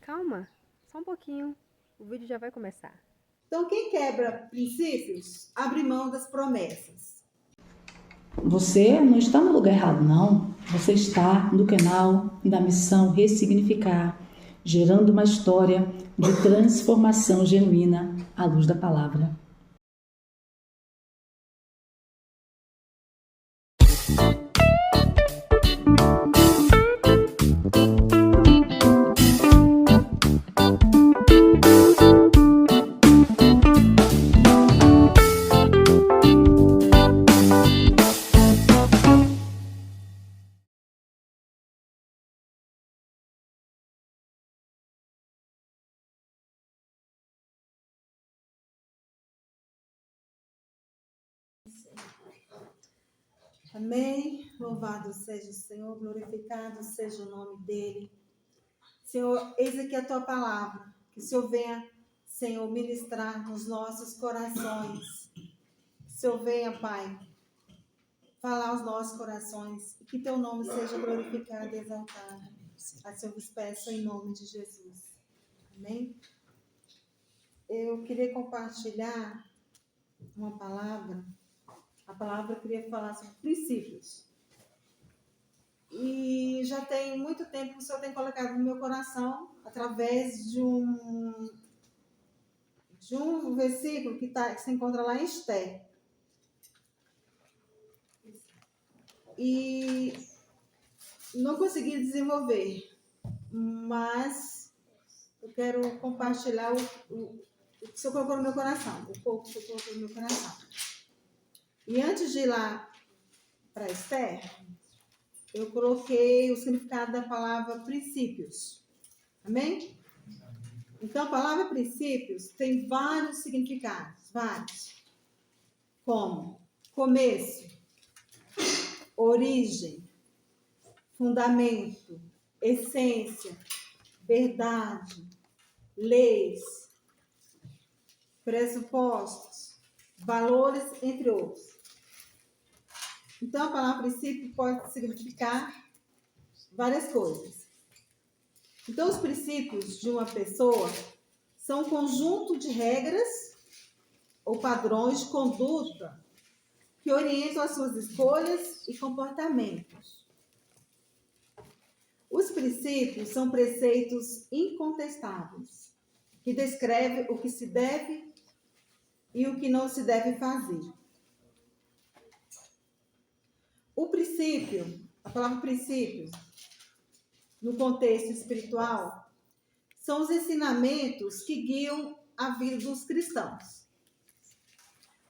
Calma, só um pouquinho. O vídeo já vai começar. Então, quem quebra princípios, abre mão das promessas. Você não está no lugar errado, não. Você está no canal da Missão Ressignificar, gerando uma história de transformação genuína à luz da palavra. Amém? Louvado seja o Senhor, glorificado seja o nome dEle. Senhor, eis aqui a Tua palavra. Que o Senhor venha, Senhor, ministrar nos nossos corações. Que o Senhor venha, Pai, falar aos nossos corações. E que Teu nome seja glorificado e exaltado. Assim eu vos peço em nome de Jesus. Amém? Eu queria compartilhar uma palavra. A palavra eu queria falar sobre princípios. E já tem muito tempo que o Senhor tem colocado no meu coração, através de um versículo que se encontra lá em Esther. E não consegui desenvolver, mas eu quero compartilhar o que o Senhor colocou no meu coração, o pouco que o Senhor colocou no meu coração. E antes de ir lá para Esther, eu coloquei o significado da palavra princípios. Amém? Então, a palavra princípios tem vários significados, vários. Como começo, origem, fundamento, essência, verdade, leis, pressupostos, valores, entre outros. Então, a palavra princípio pode significar várias coisas. Então, os princípios de uma pessoa são um conjunto de regras ou padrões de conduta que orientam as suas escolhas e comportamentos. Os princípios são preceitos incontestáveis, que descrevem o que se deve e o que não se deve fazer. O princípio, a palavra princípio, no contexto espiritual, são os ensinamentos que guiam a vida dos cristãos,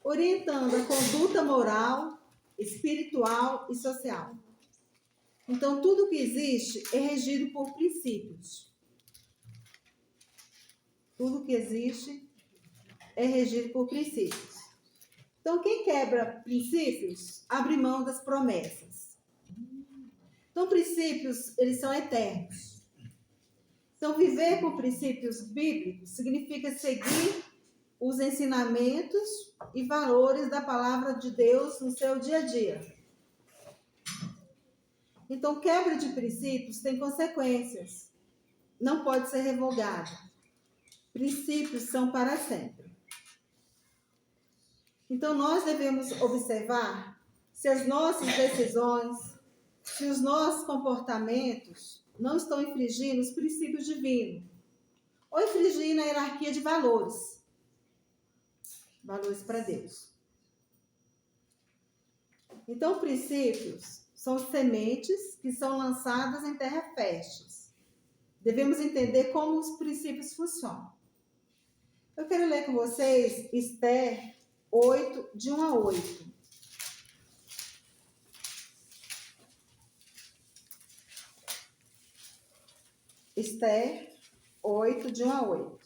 orientando a conduta moral, espiritual e social. Então, tudo que existe é regido por princípios. Tudo que existe é regido por princípios. Então, quem quebra princípios, abre mão das promessas. Então, princípios, eles são eternos. Então, viver com princípios bíblicos significa seguir os ensinamentos e valores da palavra de Deus no seu dia a dia. Então, quebra de princípios tem consequências. Não pode ser revogada. Princípios são para sempre. Então, nós devemos observar se as nossas decisões, se os nossos comportamentos não estão infringindo os princípios divinos, ou infringindo a hierarquia de valores. Valores para Deus. Então, princípios são sementes que são lançadas em terra férteis. Devemos entender como os princípios funcionam. Eu quero ler com vocês Esther 8, de 1 a 8. Esther 8, de 1 a 8.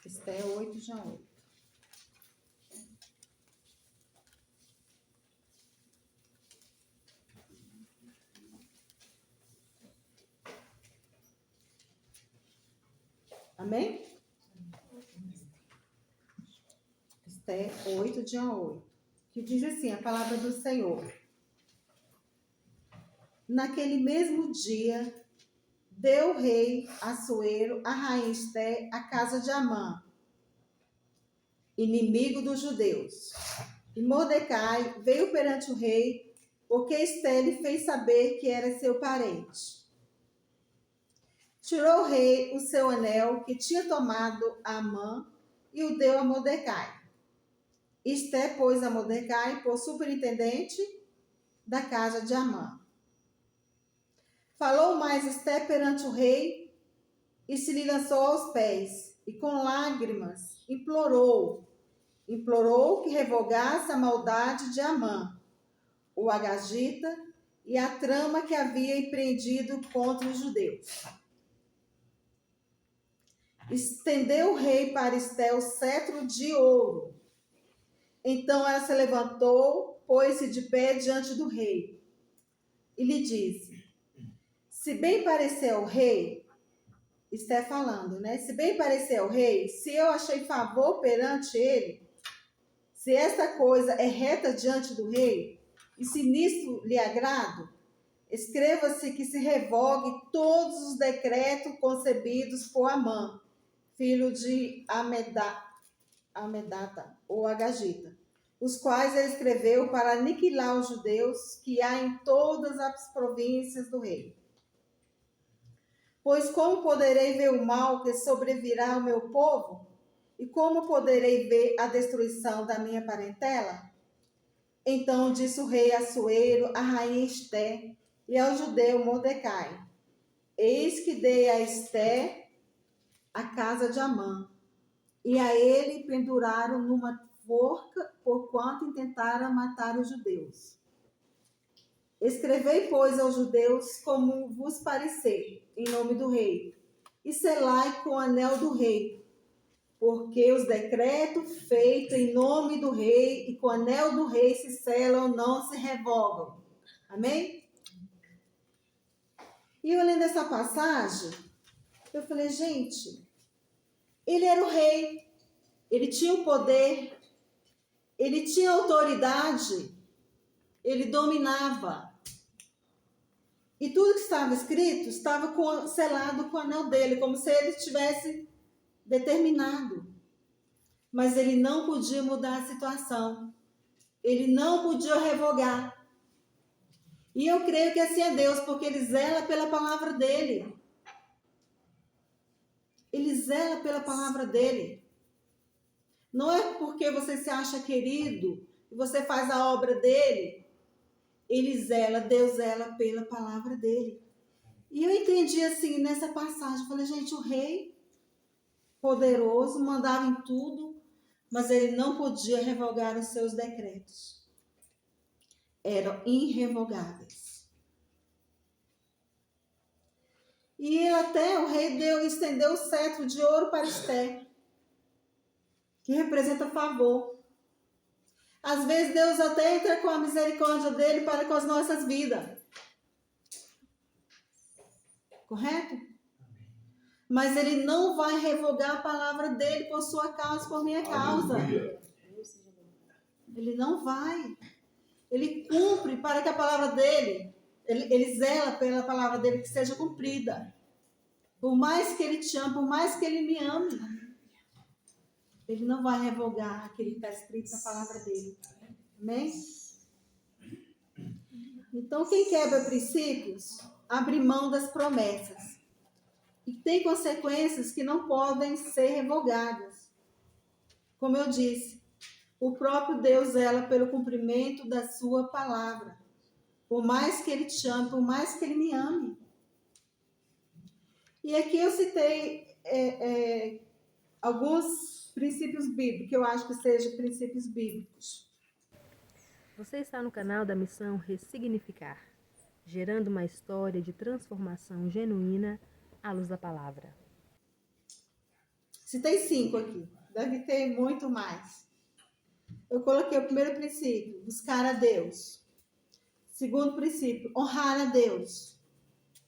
Esther 8, de 1 a 8. Amém? Esté 8, de 1 a 8, que diz assim, a palavra do Senhor. Naquele mesmo dia, deu o rei Assuero a rainha Esté a casa de Amã, inimigo dos judeus. E Mordecai veio perante o rei, porque Esté lhe fez saber que era seu parente. Tirou o rei o seu anel que tinha tomado a Amã e o deu a Mordecai. Esté pôs a Mordecai por superintendente da casa de Amã. Falou mais Esté perante o rei e se lhe lançou aos pés, e com lágrimas implorou que revogasse a maldade de Amã, o Agagita, e a trama que havia empreendido contra os judeus. Estendeu o rei para Esté o cetro de ouro. Então ela se levantou, pôs-se de pé diante do rei e lhe disse: se bem parecer ao rei, Esté falando, né? Se bem parecer ao rei, se eu achei favor perante ele, se esta coisa é reta diante do rei, e se nisso lhe agrado, escreva-se que se revogue todos os decretos concebidos por Amã, filho de Amedata, ou Agagita, os quais ele escreveu para aniquilar os judeus que há em todas as províncias do rei. Pois como poderei ver o mal que sobrevirá ao meu povo? E como poderei ver a destruição da minha parentela? Então disse o rei Assuero à rainha Esté e ao judeu Mordecai: eis que dei a Esté a casa de Amã, e a ele penduraram numa forca, porquanto intentaram matar os judeus. Escrevei, pois, aos judeus como vos parecer, em nome do rei, e selai com o anel do rei, porque os decretos feitos em nome do rei e com o anel do rei se selam, não se revogam. Amém? E eu lendo essa passagem, eu falei, gente, ele era o rei, ele tinha o poder, ele tinha autoridade, ele dominava. E tudo que estava escrito estava selado com o anel dele, como se ele tivesse determinado. Mas ele não podia mudar a situação. Ele não podia revogar. E eu creio que assim é Deus, porque ele zela pela palavra dele. Ele zela pela palavra dele. Não é porque você se acha querido e você faz a obra dele. Ele zela, Deus zela pela palavra dele. E eu entendi assim, nessa passagem, falei, gente, o rei poderoso mandava em tudo, mas ele não podia revogar os seus decretos. Eram irrevogáveis. E até o rei estendeu o cetro de ouro para Esté, que representa favor. Às vezes Deus até entra com a misericórdia dele para com as nossas vidas. Correto? Mas ele não vai revogar a palavra dele por sua causa, por minha causa. Ele não vai. Ele cumpre para que a palavra dele, ele zela pela palavra dele que seja cumprida. Por mais que ele te ame, por mais que ele me ame, ele não vai revogar aquilo que está escrito na palavra dele. Amém? Então, quem quebra princípios, abre mão das promessas. E tem consequências que não podem ser revogadas. Como eu disse, o próprio Deus zela pelo cumprimento da sua palavra. Por mais que ele te ame, por mais que ele me ame. E aqui eu citei alguns princípios bíblicos, que eu acho que sejam princípios bíblicos. Você está no canal da Missão Ressignificar, gerando uma história de transformação genuína à luz da palavra. Citei 5 aqui, deve ter muito mais. Eu coloquei o primeiro princípio, buscar a Deus. Segundo princípio, honrar a Deus.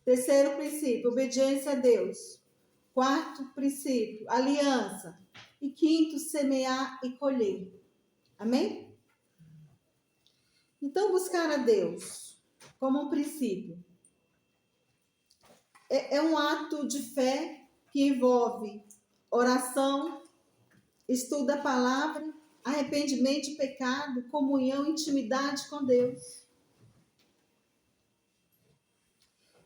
Terceiro princípio, obediência a Deus. Quarto princípio, aliança. E quinto, semear e colher. Amém? Então, buscar a Deus como um princípio é um ato de fé que envolve oração, estudo da palavra, arrependimento de pecado, comunhão, intimidade com Deus.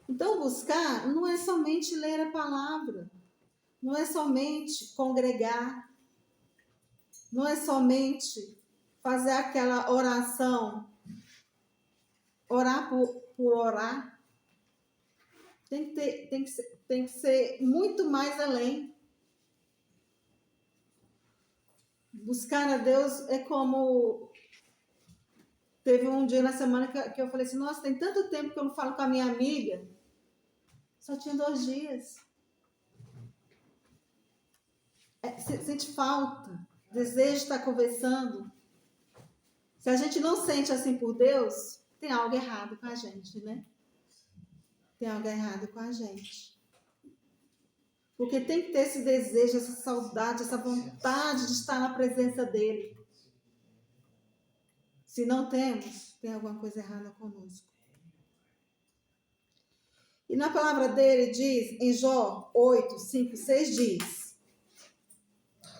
Então, buscar não é somente ler a palavra, não é somente congregar, não é somente fazer aquela oração, orar por orar. Tem que ser muito mais além. Buscar a Deus é como... Teve um dia na semana que eu falei assim, nossa, tem tanto tempo que eu não falo com a minha amiga. Só tinha 2 dias. Sente falta, desejo de estar conversando. Se a gente não sente assim por Deus, tem algo errado com a gente, né? Tem algo errado com a gente. Porque tem que ter esse desejo, essa saudade, essa vontade de estar na presença dele. Se não temos, tem alguma coisa errada conosco. E na palavra dele diz, em Jó 8, 5, 6 diz.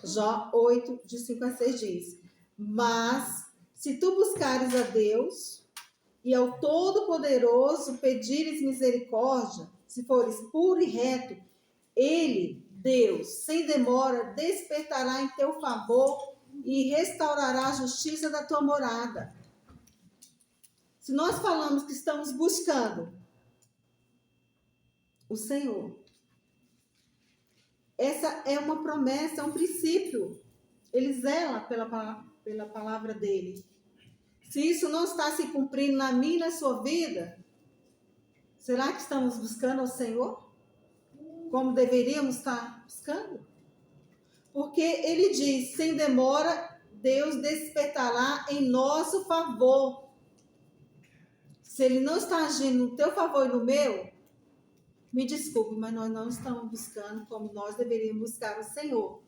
Jó 8, de 5 a 6 diz. Mas, se tu buscares a Deus e ao Todo-Poderoso pedires misericórdia, se fores puro e reto, ele, Deus, sem demora, despertará em teu favor e restaurará a justiça da tua morada. Se nós falamos que estamos buscando o Senhor, essa é uma promessa, é um princípio. Ele zela pela palavra dele. Se isso não está se cumprindo na minha e na sua vida, será que estamos buscando ao Senhor como deveríamos estar buscando? Porque ele diz, sem demora, Deus despertará em nosso favor. Se ele não está agindo no teu favor e no meu, me desculpe, mas nós não estamos buscando como nós deveríamos buscar o Senhor.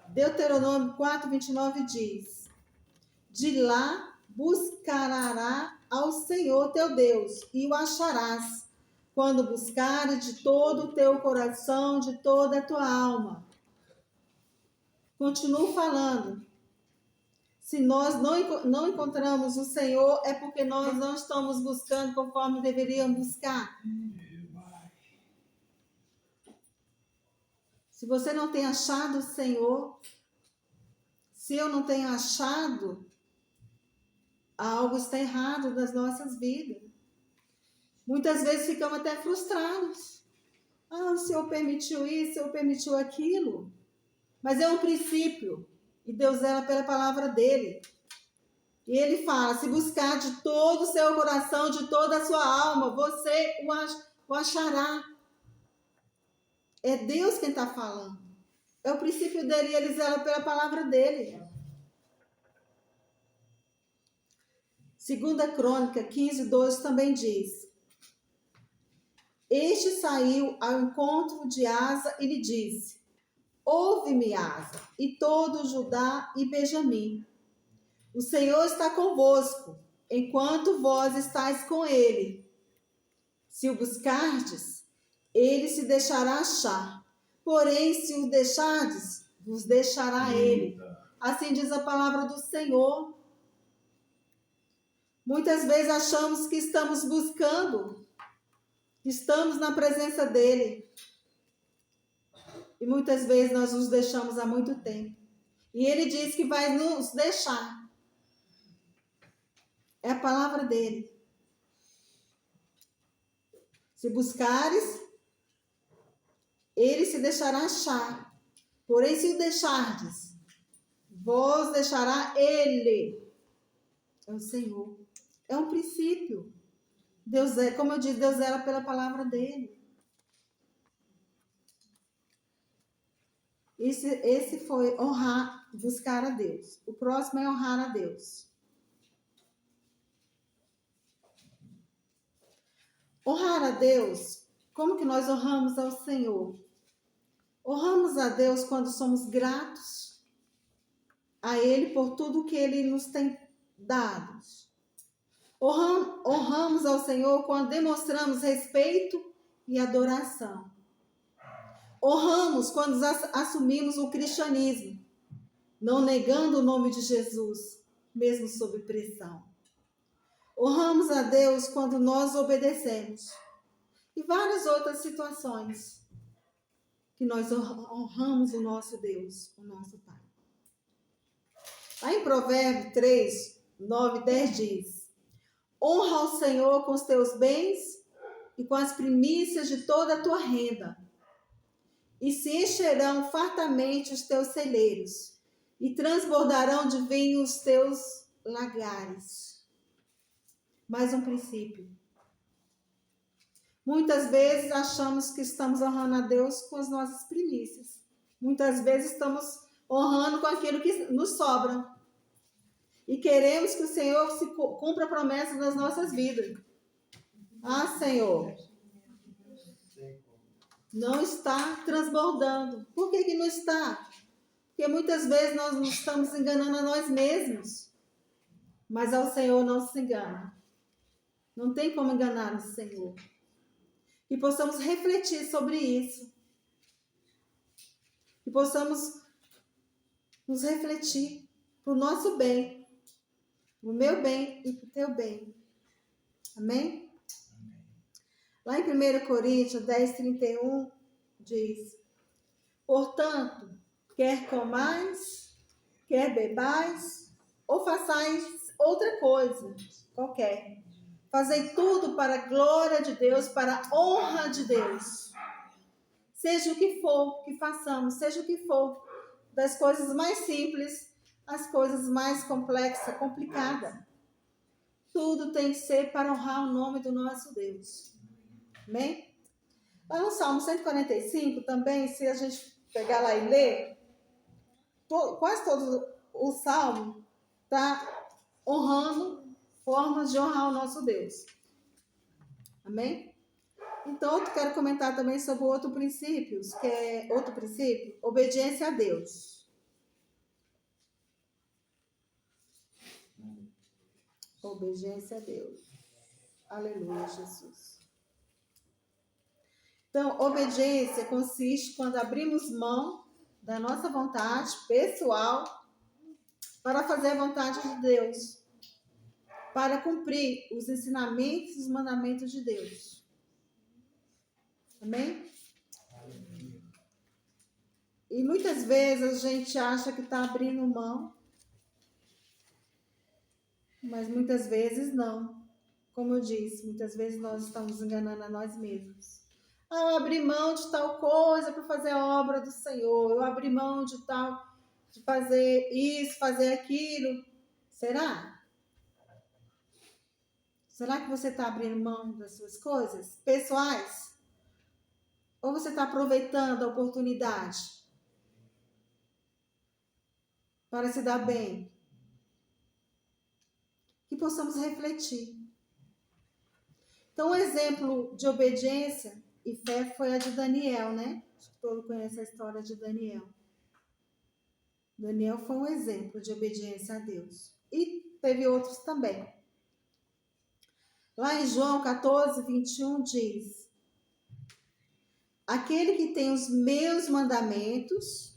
Deuteronômio 4, 29 diz, de lá buscará ao Senhor teu Deus e o acharás, quando buscares de todo o teu coração, de toda a tua alma. Continuo falando. Se nós não encontramos o Senhor, é porque nós não estamos buscando conforme deveríamos buscar. Se você não tem achado o Senhor, se eu não tenho achado, algo está errado nas nossas vidas. Muitas vezes ficamos até frustrados. Ah, o Senhor permitiu isso, o Senhor permitiu aquilo. Mas é um princípio. E Deus zela pela palavra dele. E ele fala, se buscar de todo o seu coração, de toda a sua alma, você o achará. É Deus quem está falando. É o princípio dele e ele zela pela palavra dele. 2 Crônica 15, 12 também diz. Este saiu ao encontro de Asa e lhe disse, ouve-me, Asa, e todo Judá e Benjamim. O Senhor está convosco, enquanto vós estáis com ele. Se o buscardes, ele se deixará achar. Porém, se o deixardes, vos deixará ele. Assim diz a palavra do Senhor. Muitas vezes achamos que estamos buscando, estamos na presença dele. E muitas vezes nós nos deixamos há muito tempo. E ele diz que vai nos deixar. É a palavra dele. Se buscares, ele se deixará achar. Porém, se o deixardes, vos deixará ele. É o Senhor. É um princípio. Deus é, como eu disse, Deus era pela palavra dele. Esse foi honrar, buscar a Deus. O próximo é honrar a Deus. Honrar a Deus, como que nós honramos ao Senhor? Honramos a Deus quando somos gratos a Ele por tudo que Ele nos tem dado. Honramos ao Senhor quando demonstramos respeito e adoração. Honramos quando assumimos o cristianismo, não negando o nome de Jesus, mesmo sob pressão. Honramos a Deus quando nós obedecemos. E várias outras situações que nós honramos o nosso Deus, o nosso Pai. Lá em Provérbios 3, 9 e 10 diz: honra ao Senhor com os teus bens e com as primícias de toda a tua renda, e se encherão fartamente os teus celeiros, e transbordarão de vinho os teus lagares. Mais um princípio. Muitas vezes achamos que estamos honrando a Deus com as nossas primícias. Muitas vezes estamos honrando com aquilo que nos sobra. E queremos que o Senhor cumpra a promessa das nossas vidas. Ah, Senhor, não está transbordando. Por que não está? Porque muitas vezes nós nos estamos enganando a nós mesmos. Mas ao Senhor não se engana. Não tem como enganar o Senhor. E possamos refletir sobre isso. E possamos nos refletir para o nosso bem, para o meu bem e para o teu bem. Amém? Lá em 1 Coríntios 10, 31, diz: portanto, quer comais, quer bebais, ou façais outra coisa qualquer, fazei tudo para a glória de Deus, para a honra de Deus. Seja o que for que façamos, seja o que for, das coisas mais simples às coisas mais complexas, complicadas. Tudo tem que ser para honrar o nome do nosso Deus. Amém? Lá no Salmo 145 também, se a gente pegar lá e ler, quase todo o Salmo está honrando formas de honrar o nosso Deus. Amém? Então, eu quero comentar também sobre outro princípio, obediência a Deus. Obediência a Deus. Aleluia, Jesus. Então, obediência consiste quando abrimos mão da nossa vontade pessoal para fazer a vontade de Deus, para cumprir os ensinamentos e os mandamentos de Deus. Amém? E muitas vezes a gente acha que está abrindo mão, mas muitas vezes não. Como eu disse, muitas vezes nós estamos enganando a nós mesmos. Eu abri mão de tal coisa para fazer a obra do Senhor. Eu abri mão de fazer isso, fazer aquilo. Será? Será que você está abrindo mão das suas coisas pessoais? Ou você está aproveitando a oportunidade para se dar bem? Que possamos refletir. Então, um exemplo de obediência e fé foi a de Daniel, né? Acho que todos conhecem a história de Daniel. Daniel foi um exemplo de obediência a Deus. E teve outros também. Lá em João 14, 21 diz: aquele que tem os meus mandamentos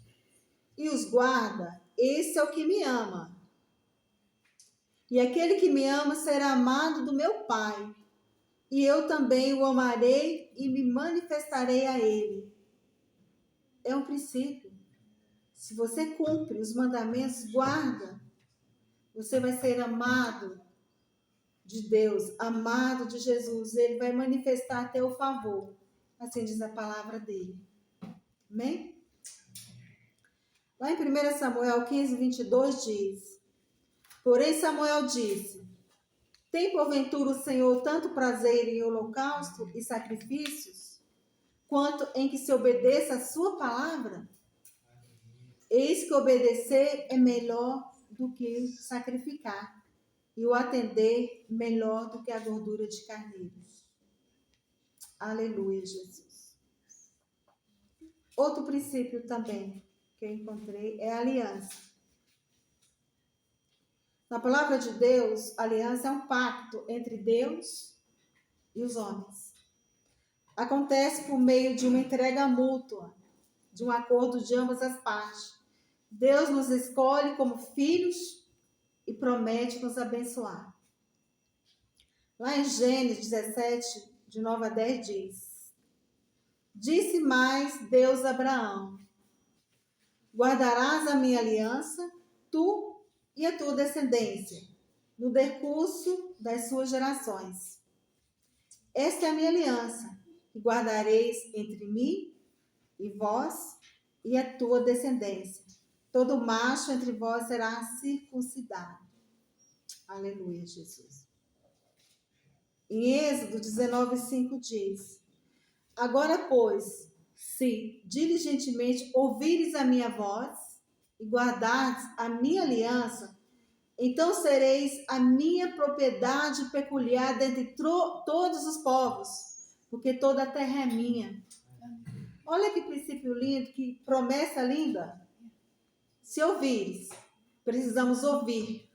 e os guarda, esse é o que me ama. E aquele que me ama será amado do meu Pai. E eu também o amarei e me manifestarei a ele. É um princípio. Se você cumpre os mandamentos, guarda, você vai ser amado de Deus, amado de Jesus. Ele vai manifestar a teu favor. Assim diz a palavra dele. Amém? Lá em 1 Samuel 15, 22 diz: porém Samuel disse: tem porventura o Senhor tanto prazer em holocausto e sacrifícios, quanto em que se obedeça a sua palavra? Eis que obedecer é melhor do que sacrificar, e o atender melhor do que a gordura de carneiros. Aleluia, Jesus. Outro princípio também que eu encontrei é a aliança. Na palavra de Deus, a aliança é um pacto entre Deus e os homens. Acontece por meio de uma entrega mútua, de um acordo de ambas as partes. Deus nos escolhe como filhos e promete nos abençoar. Lá em Gênesis 17, de 9 a 10, disse mais Deus a Abraão: guardarás a minha aliança, tu e a tua descendência, no decurso das suas gerações. Esta é a minha aliança, que guardareis entre mim e vós e a tua descendência. Todo macho entre vós será circuncidado. Aleluia, Jesus. Em Êxodo 19:5 diz: agora, pois, se diligentemente ouvires a minha voz e guardardes a minha aliança, então sereis a minha propriedade peculiar dentre todos os povos, porque toda a terra é minha. Olha que princípio lindo, que promessa linda. Se ouvires, precisamos ouvir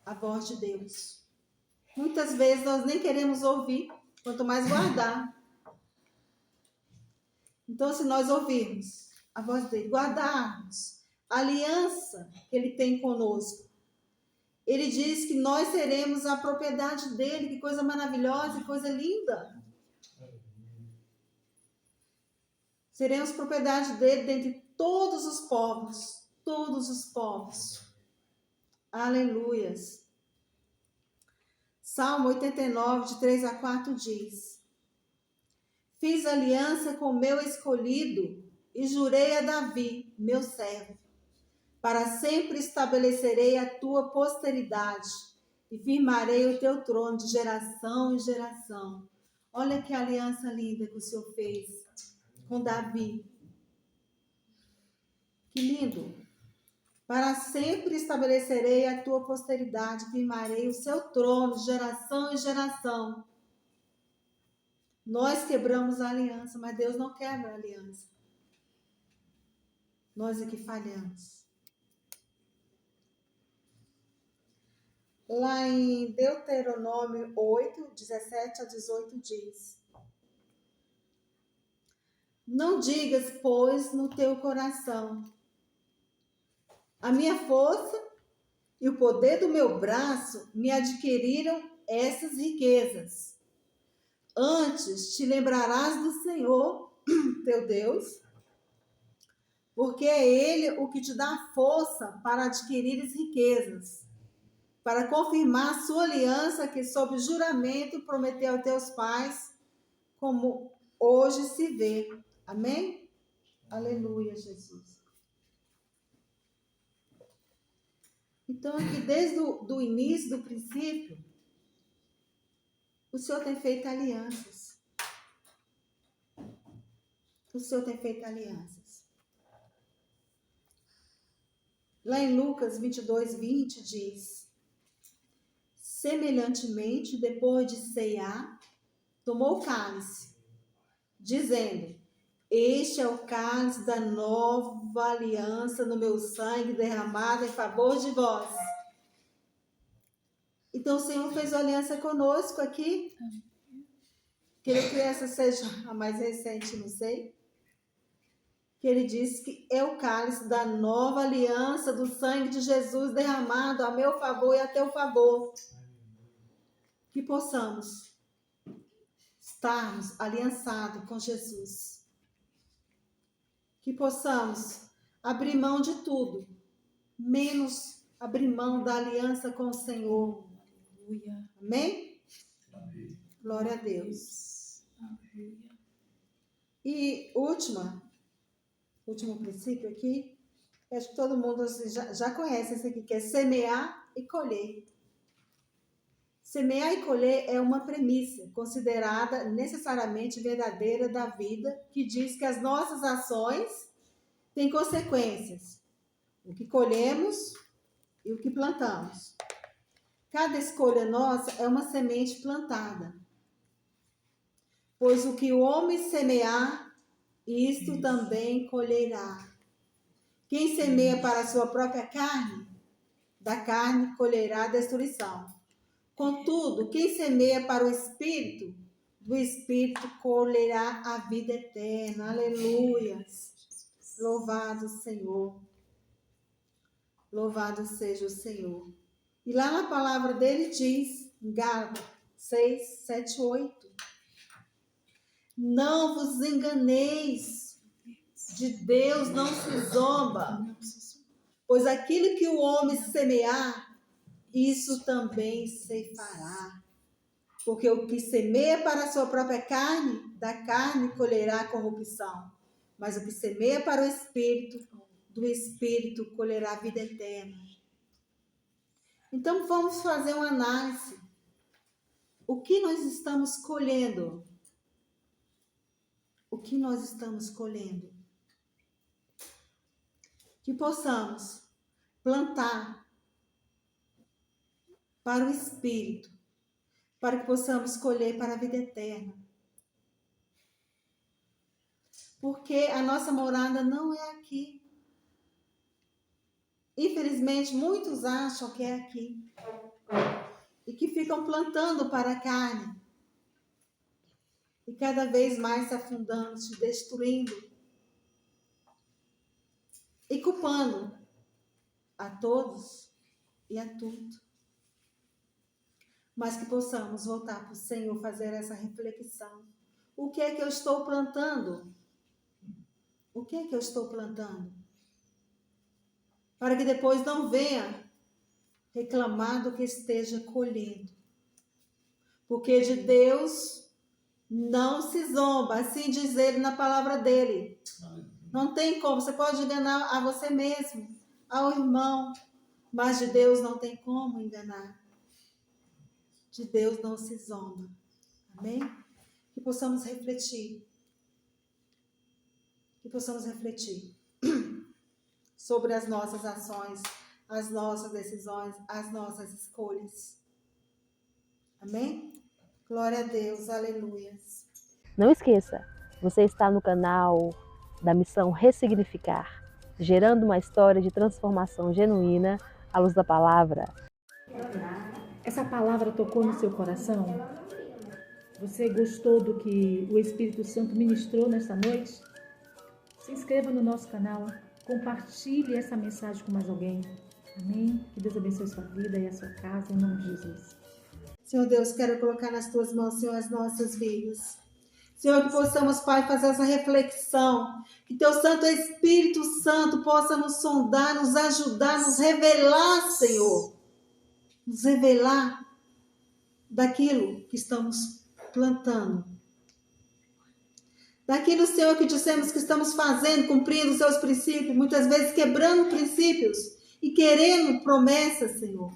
a voz de Deus. Muitas vezes nós nem queremos ouvir, quanto mais guardar. Então, se nós ouvirmos a voz dele, guardarmos a aliança que ele tem conosco, ele diz que nós seremos a propriedade dele. Que coisa maravilhosa, que coisa linda. Seremos propriedade dele dentre todos os povos. Todos os povos. Aleluias. Salmo 89, de 3 a 4 diz: fiz aliança com meu escolhido e jurei a Davi, meu servo. Para sempre estabelecerei a tua posteridade e firmarei o teu trono de geração em geração. Olha que aliança linda que o Senhor fez com Davi. Que lindo. Para sempre estabelecerei a tua posteridade, firmarei o seu trono de geração em geração. Nós quebramos a aliança, mas Deus não quebra a aliança. Nós é que falhamos. Lá em Deuteronômio 8, 17 a 18 diz: não digas, pois, no teu coração: a minha força e o poder do meu braço me adquiriram essas riquezas. Antes te lembrarás do Senhor, teu Deus, porque é Ele o que te dá força para adquirir as riquezas, para confirmar a sua aliança que sob juramento prometeu a teus pais, como hoje se vê. Amém? Aleluia, Jesus. Então, aqui desde o início, do princípio, o Senhor tem feito alianças. O Senhor tem feito alianças. Lá em Lucas 22, 20 diz: semelhantemente, depois de ceiar, tomou o cálice, dizendo: este é o cálice da nova aliança no meu sangue derramado em favor de vós. Então o Senhor fez aliança conosco aqui. Creio que essa seja a mais recente, não sei. Que ele diz que é o cálice da nova aliança do sangue de Jesus derramado a meu favor e a teu favor. Que possamos estarmos aliançados com Jesus. Que possamos abrir mão de tudo, menos abrir mão da aliança com o Senhor. Aleluia. Amém? Amém. Glória a Deus. Aleluia. E último princípio aqui, acho que todo mundo já conhece esse aqui, que é semear e colher. Semear e colher é uma premissa considerada necessariamente verdadeira da vida, que diz que as nossas ações têm consequências. O que colhemos e o que plantamos. Cada escolha nossa é uma semente plantada. Pois o que o homem semear, isto também colherá. Quem semeia para a sua própria carne, da carne colherá destruição. Contudo, quem semeia para o Espírito, do Espírito colherá a vida eterna. Aleluia. Louvado Senhor. Louvado seja o Senhor. E lá na palavra dele diz, em Gálatas 6, 7, 8. Não vos enganeis, de Deus não se zomba, pois aquilo que o homem semear, isso também se fará. Porque o que semeia para a sua própria carne, da carne colherá corrupção. Mas o que semeia para o Espírito, do Espírito colherá vida eterna. Então vamos fazer uma análise. O que nós estamos colhendo? O que nós estamos colhendo? Que possamos plantar para o Espírito, para que possamos colher para a vida eterna. Porque a nossa morada não é aqui. Infelizmente, muitos acham que é aqui. E que ficam plantando para a carne. E cada vez mais se afundando, se destruindo. E culpando a todos e a tudo. Mas que possamos voltar para o Senhor, fazer essa reflexão. O que é que eu estou plantando? O que é que eu estou plantando? Para que depois não venha reclamar do que esteja colhendo. Porque de Deus não se zomba, assim diz ele na palavra dele. Não tem como, você pode enganar a você mesmo, ao irmão, mas de Deus não tem como enganar. De Deus não se zomba. Amém? Que possamos refletir. Que possamos refletir sobre as nossas ações, as nossas decisões, as nossas escolhas. Amém? Glória a Deus, aleluia. Não esqueça, você está no canal da Missão Ressignificar, gerando uma história de transformação genuína à luz da palavra. Essa palavra tocou no seu coração? Você gostou do que o Espírito Santo ministrou nesta noite? Se inscreva no nosso canal, compartilhe essa mensagem com mais alguém. Amém? Que Deus abençoe a sua vida e a sua casa, em nome de Jesus. Senhor Deus, quero colocar nas tuas mãos, Senhor, as nossas vidas. Senhor, que possamos, Pai, fazer essa reflexão. Que teu Santo Espírito Santo possa nos sondar, nos ajudar, nos revelar, Senhor. Nos revelar daquilo que estamos plantando. Daquilo, Senhor, que dissemos que estamos fazendo, cumprindo os seus princípios, muitas vezes quebrando princípios e querendo promessas, Senhor.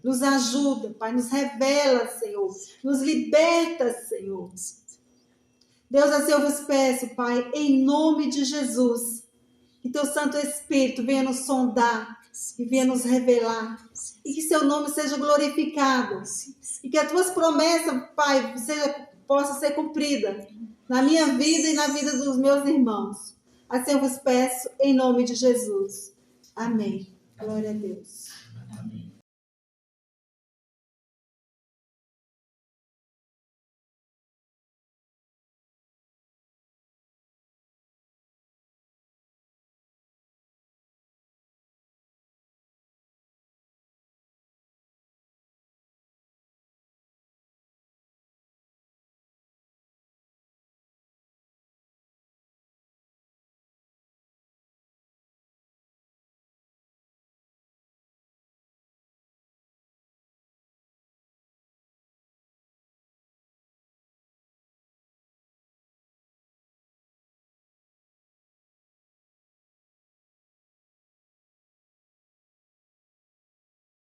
Nos ajuda, Pai, nos revela, Senhor. Nos liberta, Senhor. Deus, assim eu vos peço, Pai, em nome de Jesus, que teu Santo Espírito venha nos sondar e venha nos revelar. E que seu nome seja glorificado. E que as tuas promessas, Pai, possam ser cumpridas na minha vida e na vida dos meus irmãos. Assim eu vos peço, em nome de Jesus. Amém. Glória a Deus. Amém.